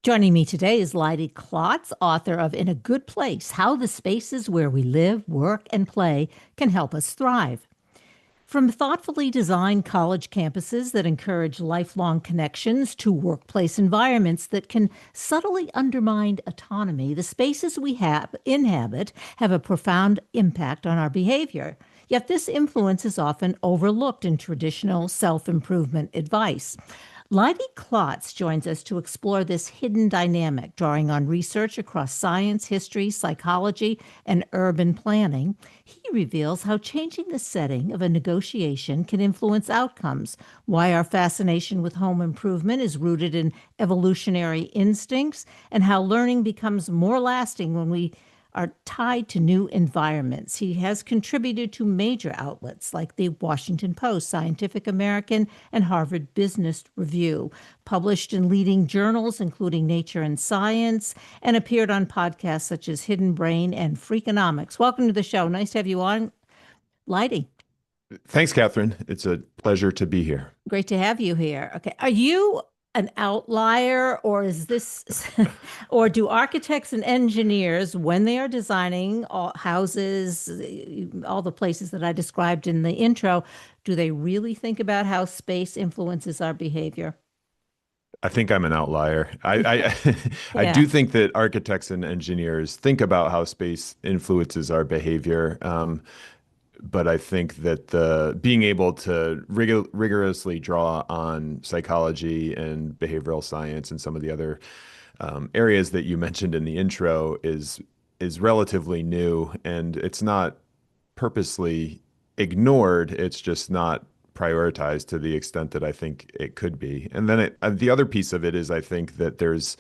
Joining me today is Leidy Klotz, author of In a Good Place: How the Spaces Where We Live, Work, and Play Can Help Us Thrive. From thoughtfully designed college campuses that encourage lifelong connections to workplace environments that can subtly undermine autonomy, the spaces we inhabit have a profound impact on our behavior. Yet this influence is often overlooked in traditional self-improvement advice. Leidy Klotz joins us to explore this hidden dynamic, drawing on research across science, history, psychology, and urban planning. He reveals how changing the setting of a negotiation can influence outcomes, why our fascination with home improvement is rooted in evolutionary instincts, and how learning becomes more lasting when we are tied to new environments. He has contributed to major outlets like the Washington Post, Scientific American, and Harvard Business Review, published in leading journals including Nature and Science, and appeared on podcasts such as Hidden Brain and Freakonomics. Welcome to the show. Nice to have you on, Leidy. Thanks, Kathryn. It's a pleasure to be here. Great to have you here. Okay. Are you an outlier, or is this, or do architects and engineers, when they are designing all houses, all the places that I described in the intro, do they really think about how space influences our behavior? I think I'm an outlier. I Yeah. do think that architects and engineers think about how space influences our behavior. But I think that the being able to rigorously draw on psychology and behavioral science and some of the other areas that you mentioned in the intro is relatively new, and it's not purposely ignored. It's just not prioritized to the extent that I think it could be. And then the other piece of it is I think that there's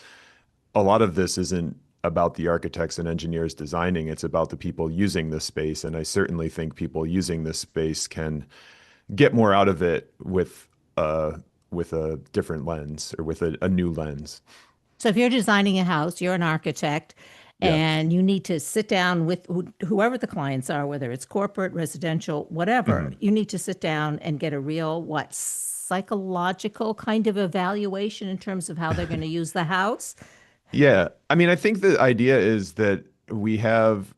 a lot of this isn't about the architects and engineers designing, it's about the people using this space. And I certainly think people using this space can get more out of it with a different lens or with a new lens. So if you're designing a house, you're an architect, Yeah. and you need to sit down with whoever the clients are, whether it's corporate, residential, whatever, Mhm. you need to sit down and get a real, what, psychological kind of evaluation in terms of how they're going to use the house. Yeah. I mean, I think the idea is that we have,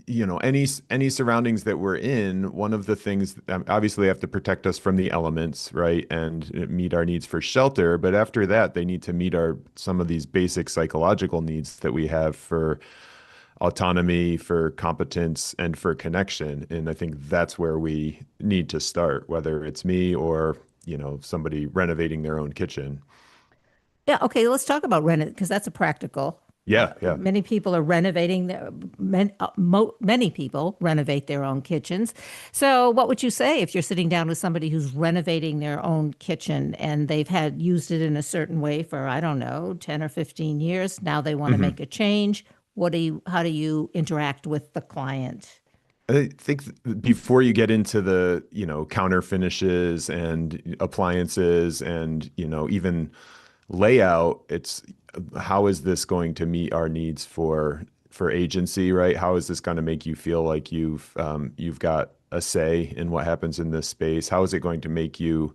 any surroundings that we're in, one of the things, obviously have to protect us from the elements, right? And meet our needs for shelter. But after that, they need to meet some of these basic psychological needs that we have for autonomy, for competence, and for connection. And I think that's where we need to start, whether it's me or, somebody renovating their own kitchen. Yeah, okay, let's talk about rent because that's a practical. Yeah, yeah. Many people are renovating many people renovate their own kitchens. So, what would you say if you're sitting down with somebody who's renovating their own kitchen and they've had used it in a certain way for, I don't know, 10 or 15 years? Now they want to Mhm. make a change. How do you interact with the client? I think before you get into the, counter finishes and appliances and, even layout, it's how is this going to meet our needs for agency, right? How is this going to make you feel like you've got a say in what happens in this space? How is it going to make you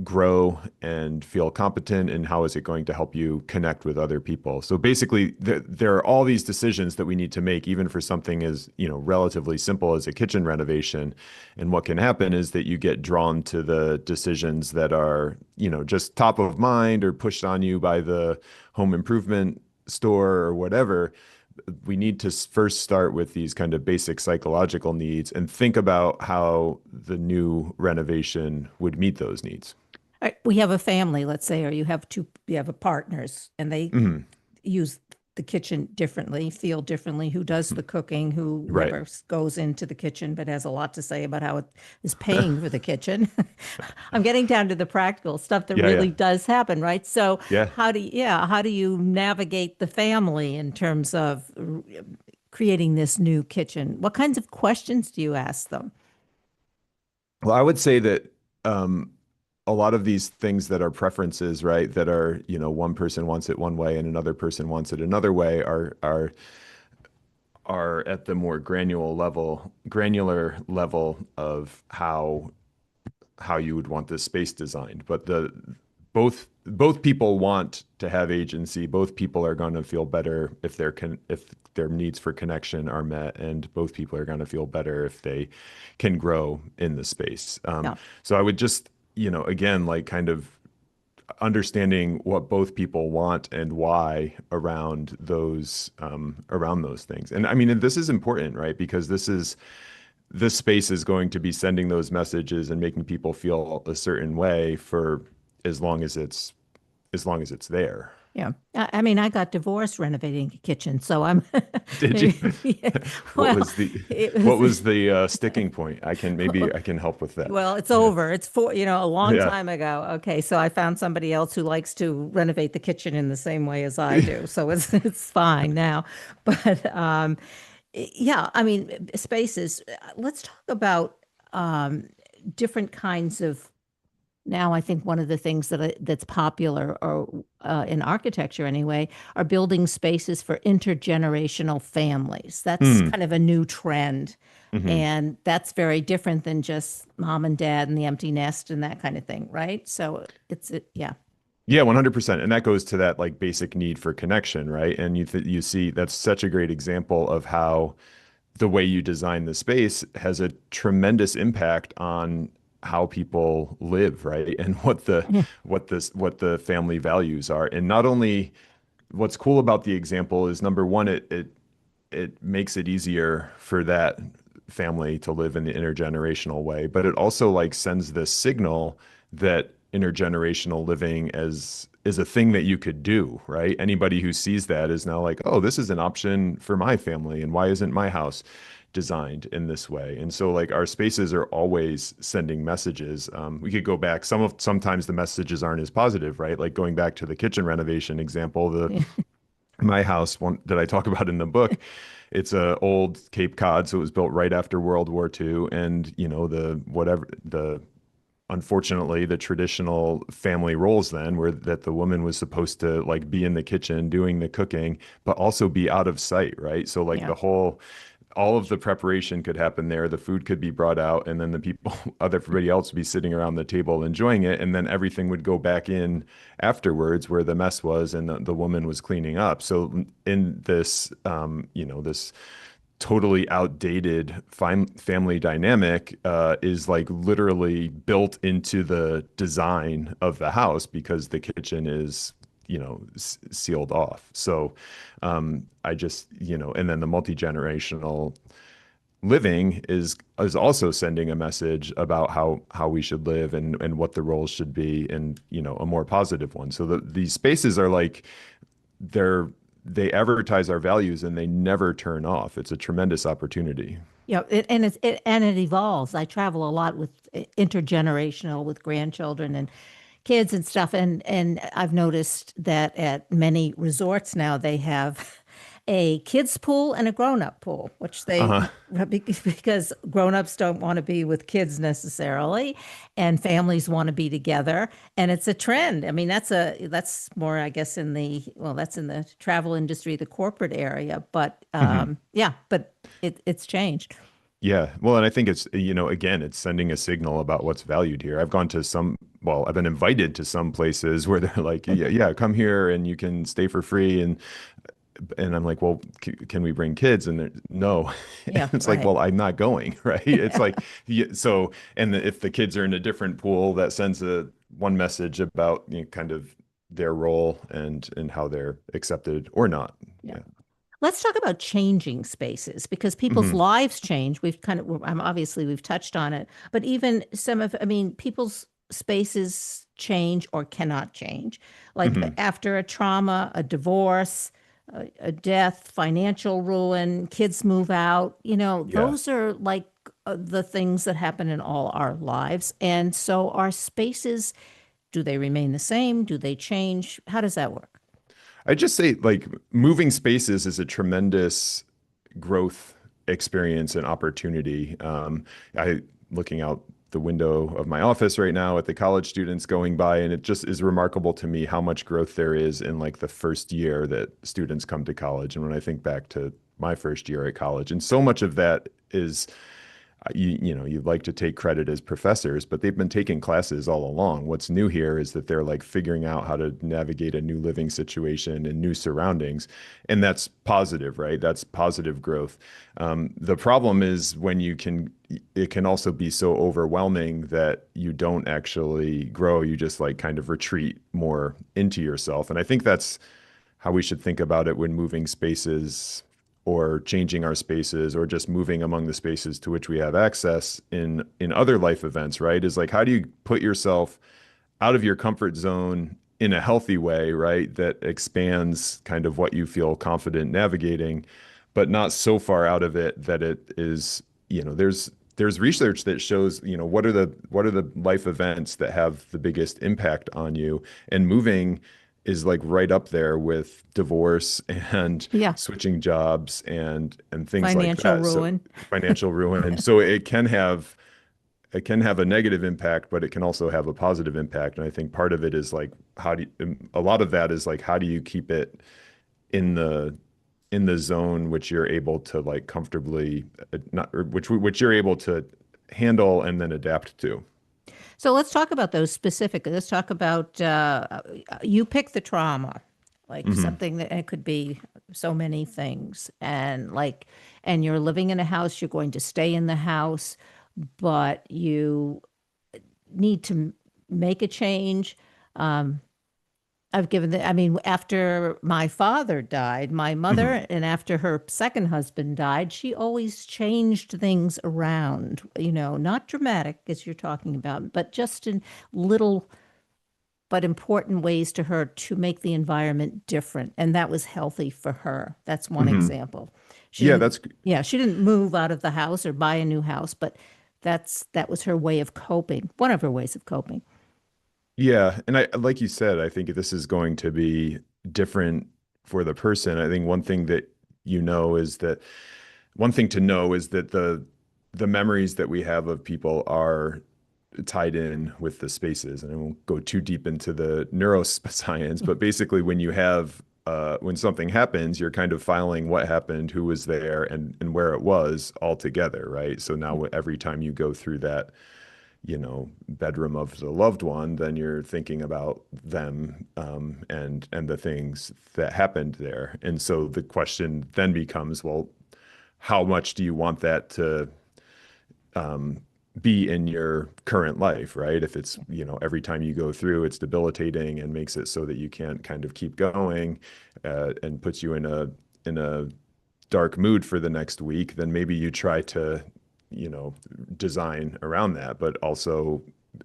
grow and feel competent, and how is it going to help you connect with other people? So basically there are all these decisions that we need to make, even for something as relatively simple as a kitchen renovation. And what can happen is that you get drawn to the decisions that are just top of mind or pushed on you by the home improvement store or whatever. We need to first start with these kind of basic psychological needs and think about how the new renovation would meet those needs. All right, we have a family, let's say, or you have a partners, and they Mhm. use the kitchen differently, feel differently, who does the cooking, who Right. never goes into the kitchen but has a lot to say about how it is paying for the kitchen. I'm getting down to the practical stuff that Yeah, yeah, really does happen, right? So yeah. how do you navigate the family in terms of creating this new kitchen? What kinds of questions do you ask them? Well, I would say that a lot of these things that are preferences, right, that are, one person wants it one way and another person wants it another way are at the more granular level of how you would want this space designed. But both people want to have agency. Both people are going to feel better if if their needs for connection are met, and both people are going to feel better if they can grow in the space. Yeah. So I would just, again, like kind of understanding what both people want and why around those things. And I mean, and this is important, right? Because this space is going to be sending those messages and making people feel a certain way for as long as it's there. Yeah. I mean, I got divorced renovating a kitchen, so I'm Did you? yeah, What well, was the it what was was the sticking point? Maybe I can help with that. well, it's Yeah. over. It's a long Yeah. time ago. Okay, so I found somebody else who likes to renovate the kitchen in the same way as I do. So it's fine now. But yeah, I mean, spaces. Let's talk about different kinds of now I think one of the things that's popular or in architecture anyway are building spaces for intergenerational families. That's Hmm. kind of a new trend. Hmm. And that's very different than just mom and dad and the empty nest and that kind of thing, right? So yeah. Yeah, 100%. And that goes to that like basic need for connection, right? And you see that's such a great example of how the way you design the space has a tremendous impact on how people live, right? And Yeah. what the family values are. And not only what's cool about the example is number one, it makes it easier for that family to live in the intergenerational way, but it also like sends this signal that intergenerational living as is a thing that you could do, right? Anybody who sees that is now like, oh, this is an option for my family, and why isn't my house designed in this way? And so like our spaces are always sending messages. We could go back. Sometimes the messages aren't as positive, right? Like going back to the kitchen renovation example, the Yeah. my house one that I talk about in the book, it's a old Cape Cod, so it was built right after World War II, and the unfortunately the traditional family roles then were that the woman was supposed to like be in the kitchen doing the cooking, but also be out of sight, right? So like Yeah. all of the preparation could happen there. The food could be brought out, and then the people, everybody else would be sitting around the table enjoying it. And then everything would go back in afterwards where the mess was and the woman was cleaning up. So in this, this totally outdated family dynamic is like literally built into the design of the house because the kitchen is sealed off. So I just, and then the multi-generational living is also sending a message about how we should live and what the roles should be, and a more positive one. So these spaces are like they advertise our values and they never turn off. It's a tremendous opportunity. Yeah, it evolves. I travel a lot with intergenerational with grandchildren and kids and stuff, and I've noticed that at many resorts now they have a kids pool and a grown-up pool, which they Uh-huh. because grown-ups don't want to be with kids necessarily, and families want to be together, and it's a trend. I mean, that's more, I guess, that's in the travel industry, the corporate area, but Mhm. yeah, but it's changed. Yeah. Well, and I think it's, again, it's sending a signal about what's valued here. I've been invited to some places where they're like, yeah, yeah, come here and you can stay for free. And I'm like, well, can we bring kids? And no, Yeah, it's like, right. well, I'm not going, right? It's like, so, and if the kids are in a different pool, that sends one message about, kind of their role and how they're accepted or not. Yeah. Yeah. Let's talk about changing spaces because people's Hmm. lives change. Obviously we've touched on it, but even I mean, people's spaces change or cannot change. Like Hmm. after a trauma, a divorce, a death, financial ruin, kids move out, Yeah. those are like the things that happen in all our lives. And so our spaces, do they remain the same? Do they change? How does that work? I just say like moving spaces is a tremendous growth experience and opportunity. I looking out the window of my office right now at the college students going by, and it just is remarkable to me how much growth there is in like the first year that students come to college. And when I think back to my first year at college, and so much of that is you know, you'd like to take credit as professors, but they've been taking classes all along. What's new here is that they're like figuring out how to navigate a new living situation and new surroundings. And that's positive, right? That's positive growth. The problem is when it can also be so overwhelming that you don't actually grow. You just like kind of retreat more into yourself. And I think that's how we should think about it when moving spaces or changing our spaces or just moving among the spaces to which we have access in other life events, right? Is like how do you put yourself out of your comfort zone in a healthy way, right? That expands kind of what you feel confident navigating, but not so far out of it that it is, you know, there's research that shows, you know, what are the life events that have the biggest impact on you, and moving is like right up there with divorce and Yeah. switching jobs and things like Financial that. So ruin. financial ruin. So it can have a negative impact, but it can also have a positive impact. And I think part of it is like a lot of that is like how do you keep it in the zone which you're able to like comfortably not or which you're able to handle and then adapt to. So let's talk about those specifically. Let's talk about you pick the trauma, like Hmm. something that it could be so many things, and like, and you're living in a house, you're going to stay in the house, but you need to make a change. Um, I've given I mean, after my father died, my Hmm. mother, and after her second husband died, she always changed things around, not dramatic as you're talking about, but just in little but important ways to her to make the environment different. And that was healthy for her. That's one Hmm. example. She Yeah, didn't, that's yeah, she didn't move out of the house or buy a new house, but that was her way of coping, one of her ways of coping. Yeah, and I like you said, I think this is going to be different for the person. I think one thing to know is that the memories that we have of people are tied in with the spaces. And I won't go too deep into the neuroscience, but basically when something happens, you're kind of filing what happened, who was there, and where it was all together, right? So now every time you go through that bedroom of the loved one, then you're thinking about them, and the things that happened there. And so the question then becomes, well, how much do you want that to be in your current life, right? If it's, every time you go through, it's debilitating and makes it so that you can't kind of keep going, and puts you in a dark mood for the next week, then maybe you try to, you know, design around that. But also,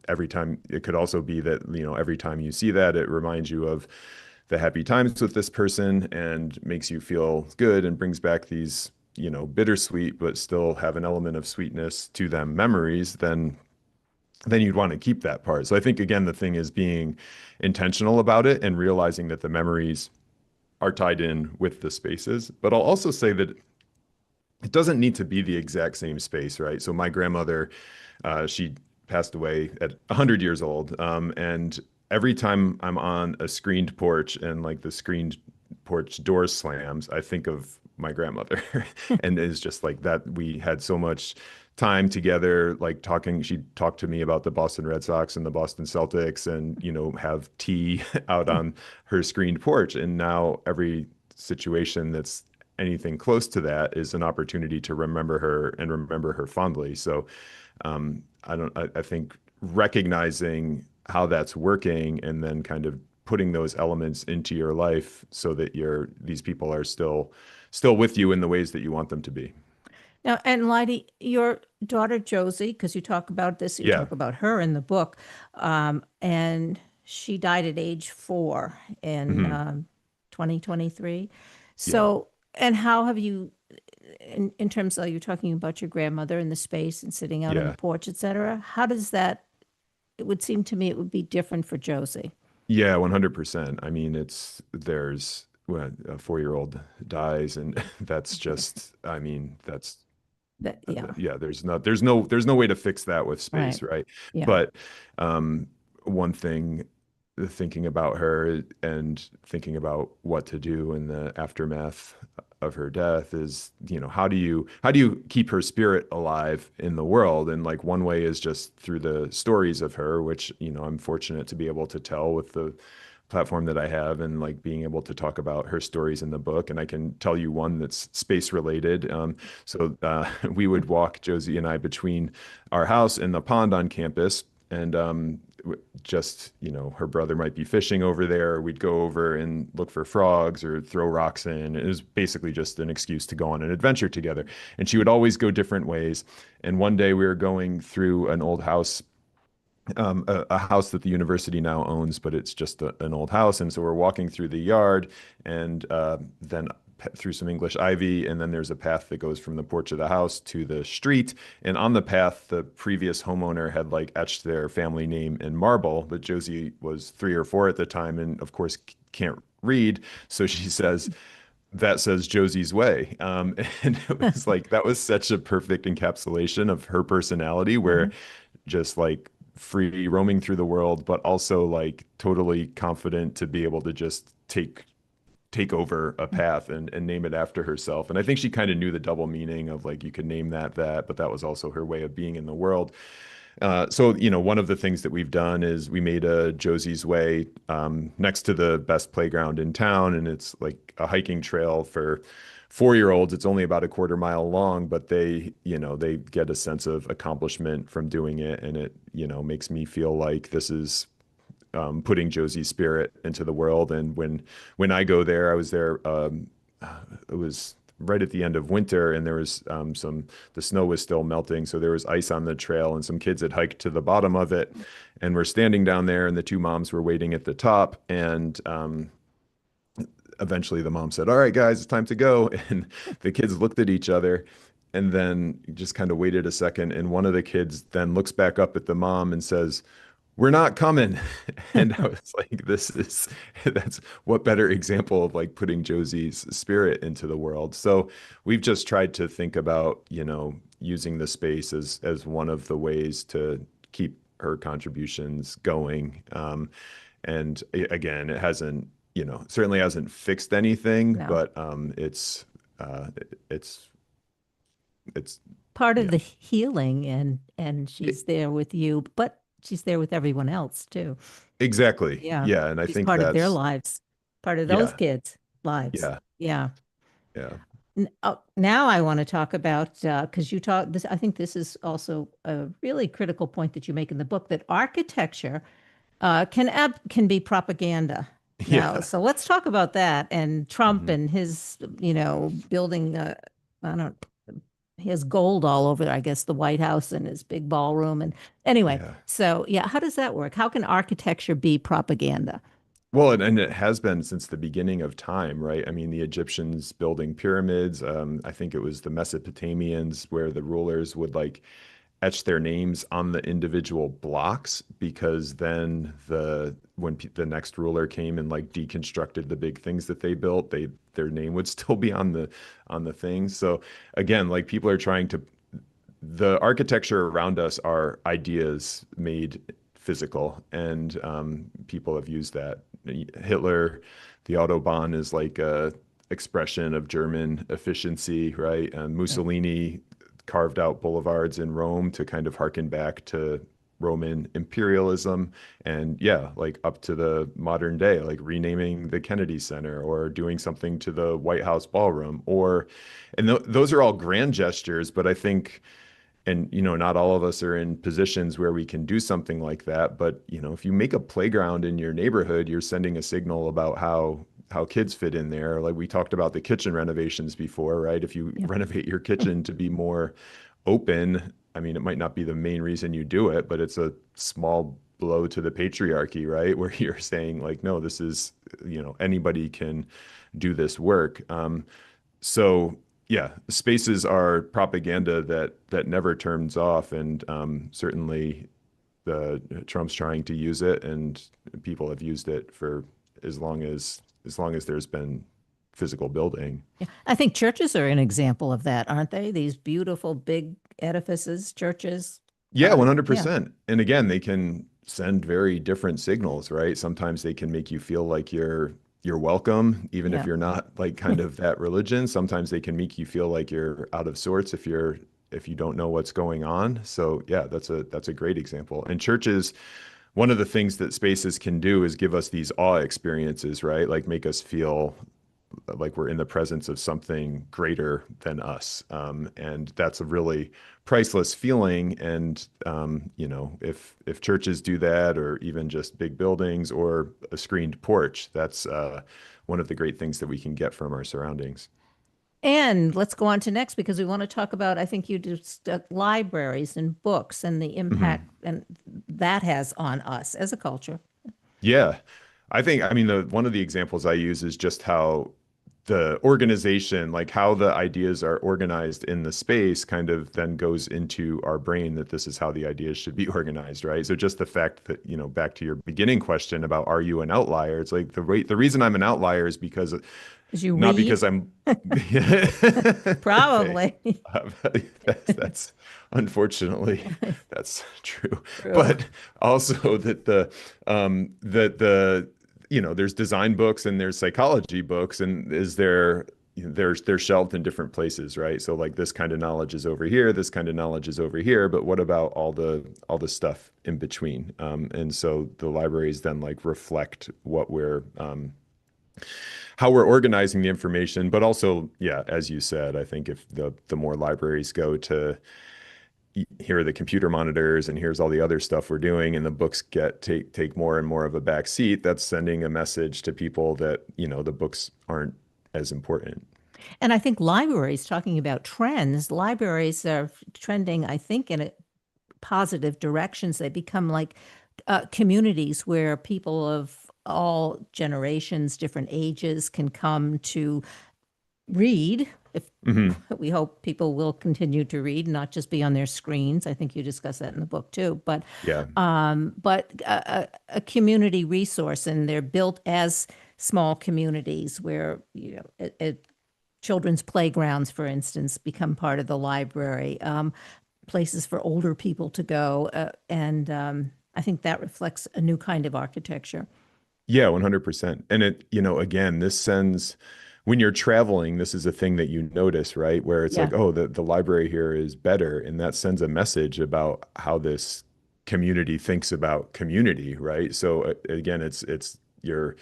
every time it could also be that, every time you see that, it reminds you of the happy times with this person and makes you feel good and brings back these, bittersweet, but still have an element of sweetness to them memories, then you'd want to keep that part. So I think again, the thing is being intentional about it and realizing that the memories are tied in with the spaces. But I'll also say that it doesn't need to be the exact same space, right? So my grandmother, she passed away at 100 years old. And every time I'm on a screened porch and like the screened porch door slams, I think of my grandmother. And it's just like that. We had so much time together, like talking. She talked to me about the Boston Red Sox and the Boston Celtics and, have tea out on her screened porch. And now every situation that's anything close to that is an opportunity to remember her and remember her fondly. So I think recognizing how that's working and then kind of putting those elements into your life so that these people are still with you in the ways that you want them to be. Now, and Leidy, your daughter Josie, because you talk about this, you Yeah. talk about her in the book, and she died at age 4 in Hmm. 2023. Yeah. So, and how have you, in terms of you talking about your grandmother in the space and sitting out on the Yeah. porch, et cetera, how does that, it would seem to me it would be different for Josie. Yeah, 100%. I mean, there's when a 4-year-old dies and that's just, I mean, that's Yeah, yeah, there's no way to fix that with right. space, right? Yeah. But one thing thinking about her and thinking about what to do in the aftermath of her death is, how do you keep her spirit alive in the world? And like one way is just through the stories of her, which, I'm fortunate to be able to tell with the platform that I have, and like being able to talk about her stories in the book. And I can tell you one that's space related. We would walk, Josie and I, between our house and the pond on campus. And just, her brother might be fishing over there. We'd go over and look for frogs or throw rocks in. It was basically just an excuse to go on an adventure together. And she would always go different ways. And one day we were going through an old house, a house that the university now owns, but it's just an old house. And so we're walking through the yard, and then through some English ivy, and then there's a path that goes from the porch of the house to the street. And on the path, the previous homeowner had like etched their family name in marble, but Josie was 3 or 4 at the time, and of course can't read. So she says, "That says Josie's Way." And it was like, that was such a perfect encapsulation of her personality, where just like free roaming through the world, but also like totally confident to be able to just take over a path and name it after herself. And I think she kind of knew the double meaning of like, you could name that, but that was also her way of being in the world. One of the things that we've done is we made a Josie's Way next to the best playground in town, and it's like a hiking trail for 4-year-olds. It's only about a quarter mile long, but they get a sense of accomplishment from doing it, and it makes me feel like this is putting Josie's spirit into the world. And when I go there, I was there. It was right at the end of winter, and there was the snow was still melting, so there was ice on the trail, and some kids had hiked to the bottom of it, and we're standing down there, and the two moms were waiting at the top, and eventually the mom said, "All right, guys, it's time to go." And the kids looked at each other and then just kind of waited a second. And one of the kids then looks back up at the mom and says, "We're not coming." And I was like, that's what better example of like putting Josie's spirit into the world. So we've just tried to think about, using the space as one of the ways to keep her contributions going. Again, it hasn't, certainly hasn't fixed anything, No. but it's Part of yeah, the healing, and she's there with you, but she's there with everyone else too. exactly. Yeah. Yeah. And I She's think part of their that's, lives, part of those yeah, kids' lives. yeah, Yeah. yeah, Now I want to talk about because you talk this. I think this is also a really critical point that you make in the book, that architecture can be propaganda. Now, yeah. so let's talk about that and Trump Mhm. and his, building. I don't. He has gold all over, I guess, the White House and his big ballroom. And anyway, Yeah. so yeah, how does that work? How can architecture be propaganda? Well, and it has been since the beginning of time, right? I mean, the Egyptians building pyramids. I think it was the Mesopotamians where the rulers would like etch their names on the individual blocks, because then the next ruler came and like deconstructed the big things that they built, their name would still be on the things. So again, like people are trying to, the architecture around us are ideas made physical, and people have used that. Hitler, the Autobahn is like a expression of German efficiency, right? And Right. Mussolini carved out boulevards in Rome to kind of harken back to Roman imperialism. And yeah, like up to the modern day, like renaming the Kennedy Center or doing something to the White House ballroom, and those are all grand gestures, but I think, and not all of us are in positions where we can do something like that, but if you make a playground in your neighborhood, you're sending a signal about how kids fit in there. Like we talked about the kitchen renovations before, right? If you Yeah. renovate your kitchen to be more open, I mean, it might not be the main reason you do it, but it's a small blow to the patriarchy, right? Where you're saying like, no, this is, anybody can do this work. So yeah, spaces are propaganda that never turns off, and certainly the Trump's trying to use it, and people have used it for as long as there's been physical building. Yeah. I think churches are an example of that, aren't they? These beautiful big edifices, churches. Yeah, Yeah. 100%. And again, they can send very different signals, right? Sometimes they can make you feel like you're welcome, even if Yeah. you're not like kind of that religion. Sometimes they can make you feel like you're out of sorts if you don't know what's going on. So yeah, that's a great example. And churches, one of the things that spaces can do is give us these awe experiences, right? Like make us feel like we're in the presence of something greater than us. And that's a really priceless feeling. And if churches do that, or even just big buildings or a screened porch, that's one of the great things that we can get from our surroundings. And let's go on to next because we want to talk about, I think you just libraries and books and the Mhm. impact and that has on us as a culture. Yeah. I mean, the one of the examples I use is just how the organization, like how the ideas are organized in the space, kind of then goes into our brain that this is how the ideas should be organized, right? So just the fact that, back to your beginning question about are you an outlier? It's like the reason I'm an outlier is because As you not read, because I'm thanks. probably. That's unfortunately that's true, True. but also that the there's design books and there's psychology books, and is there they're shelved in different places, right? So like this kind of knowledge is over here, this kind of knowledge is over here, but what about all the stuff in between? And so the libraries then like reflect what we're how we're organizing the information, but also, yeah, as you said, I think if the more libraries go to here are the computer monitors and here's all the other stuff we're doing, and the books take more and more of a back seat, that's sending a message to people that, the books aren't as important. And I think libraries, talking about trends, libraries are trending, I think, in a positive directions. They become like communities where people of all generations, different ages can come to read. If Hmm. we hope people will continue to read, not just be on their screens. I think you discuss that in the book too. Yeah. But a community resource, and they're built as small communities where children's playgrounds, for instance, become part of the library. Places for older people to go, and I think that reflects a new kind of architecture. Yeah, 100%. And again, this sends, when you're traveling, this is a thing that you notice, right? Where it's Yeah. like, oh, the library here is better. And that sends a message about how this community thinks about community, right? So again, it's you're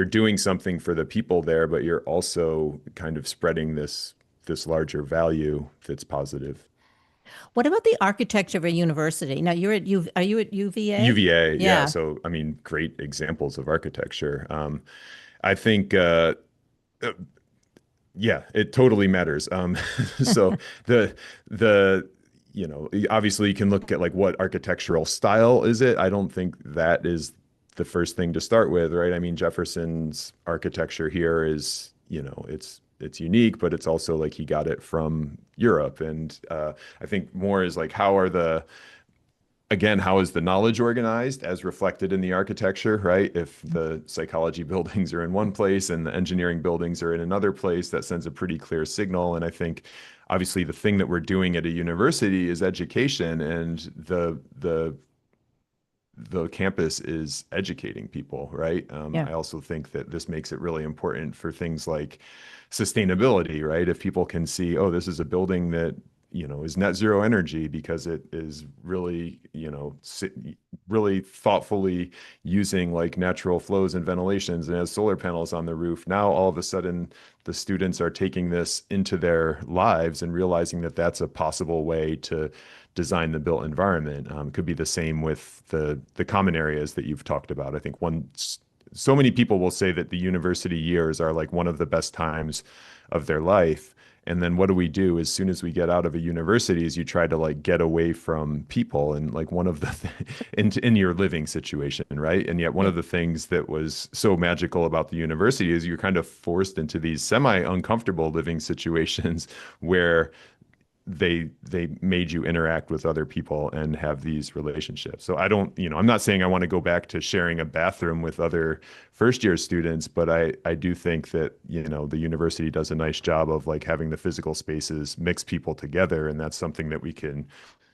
doing something for the people there, but you're also kind of spreading this larger value that's positive. What about the architecture of a university? Now you're at U. Are you at UVA? UVA, yeah. Yeah. So I mean, great examples of architecture. I think yeah, it totally matters. So the obviously you can look at like what architectural style is it. I don't think that is the first thing to start with, right? I mean, Jefferson's architecture here is, it's unique, but it's also like he got it from Europe. And I think more is like how is the knowledge organized as reflected in the architecture, right? If the psychology buildings are in one place and the engineering buildings are in another place, that sends a pretty clear signal. And I think obviously the thing that we're doing at a university is education, and the campus is educating people, right? Yeah. I also think that this makes it really important for things like sustainability, right? If people can see, oh, this is a building that, is net zero energy because it is really, really thoughtfully using like natural flows and ventilations and has solar panels on the roof. Now, all of a sudden, the students are taking this into their lives and realizing that that's a possible way to design the built environment. Could be the same with the common areas that you've talked about. I think so many people will say that the university years are like one of the best times of their life. And then what do we do as soon as we get out of a university is you try to like get away from people and like one of the in your living situation, right? And yet one Yeah. of the things that was so magical about the university is you're kind of forced into these semi uncomfortable living situations where they made you interact with other people and have these relationships. So I don't, I'm not saying I want to go back to sharing a bathroom with other first year students, but I do think that, the university does a nice job of like having the physical spaces mix people together. And that's something that we can,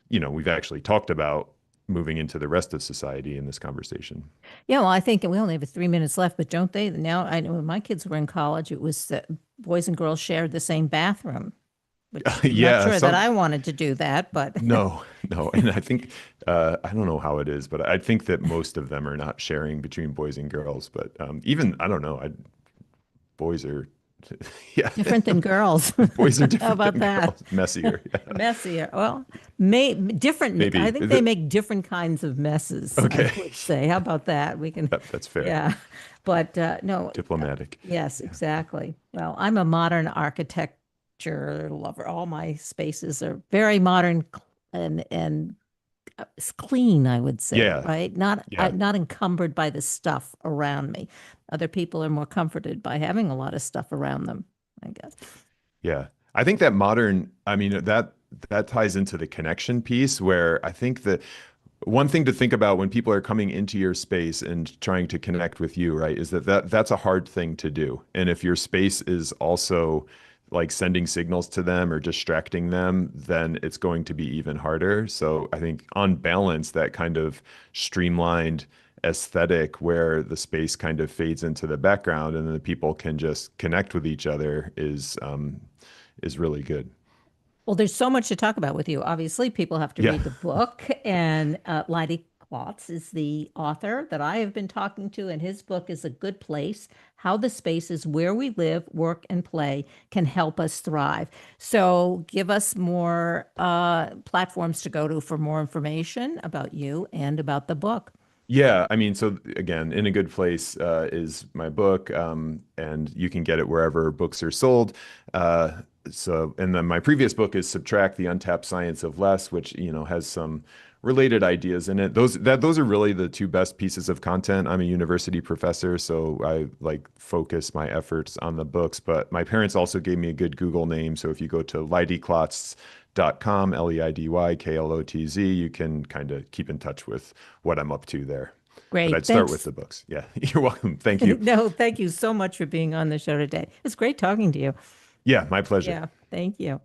we've actually talked about moving into the rest of society in this conversation. Yeah, well, I think we only have 3 minutes left, but don't they? Now, I know when my kids were in college, it was boys and girls shared the same bathroom, which I'm not Yeah, sure that some I wanted to do that, but no, no, and I think I don't know how it is, but I think that most of them are not sharing between boys and girls. But even I don't know, boys are, yeah, different than girls. boys are How different about than that? girls, messier. Yeah, Messier. Well, different. I maybe. think they make different kinds of messes, I Okay, would say. How about that? We can, yep, that's fair. yeah. But no, Diplomatic. yes, exactly. Well, I'm a modern architecture lover. All my spaces are very modern and clean, I would say, Yeah, right? Not yeah. not encumbered by the stuff around me. Other people are more comforted by having a lot of stuff around them, I guess. Yeah. I think that modern, I mean, that ties into the connection piece where I think that one thing to think about when people are coming into your space and trying to connect with you, right, is that's a hard thing to do. And if your space is also like sending signals to them or distracting them, then it's going to be even harder. So I think on balance, that kind of streamlined aesthetic where the space kind of fades into the background and then the people can just connect with each other is really good. Well, there's so much to talk about with you. Obviously, people have to Yeah. read the book, and Leidy Klotz is the author that I have been talking to, and his book is A Good Place: How the Spaces Where We Live, Work, and Play Can Help Us Thrive. So, give us more platforms to go to for more information about you and about the book. Yeah, I mean, so again, In a Good Place is my book, and you can get it wherever books are sold. And then my previous book is Subtract: The Untapped Science of Less, which, has some related ideas in it. Those are really the two best pieces of content. I'm a university professor, so I like focus my efforts on the books, but my parents also gave me a good Google name. So if you go to leidyklotz.com, LeidyKlotz, you can kind of keep in touch with what I'm up to there. But Great. I'd start with Thanks. the books. Yeah, you're welcome. Thank you. No, thank you so much for being on the show today. It's great talking to you. Yeah, my pleasure. Yeah, thank you.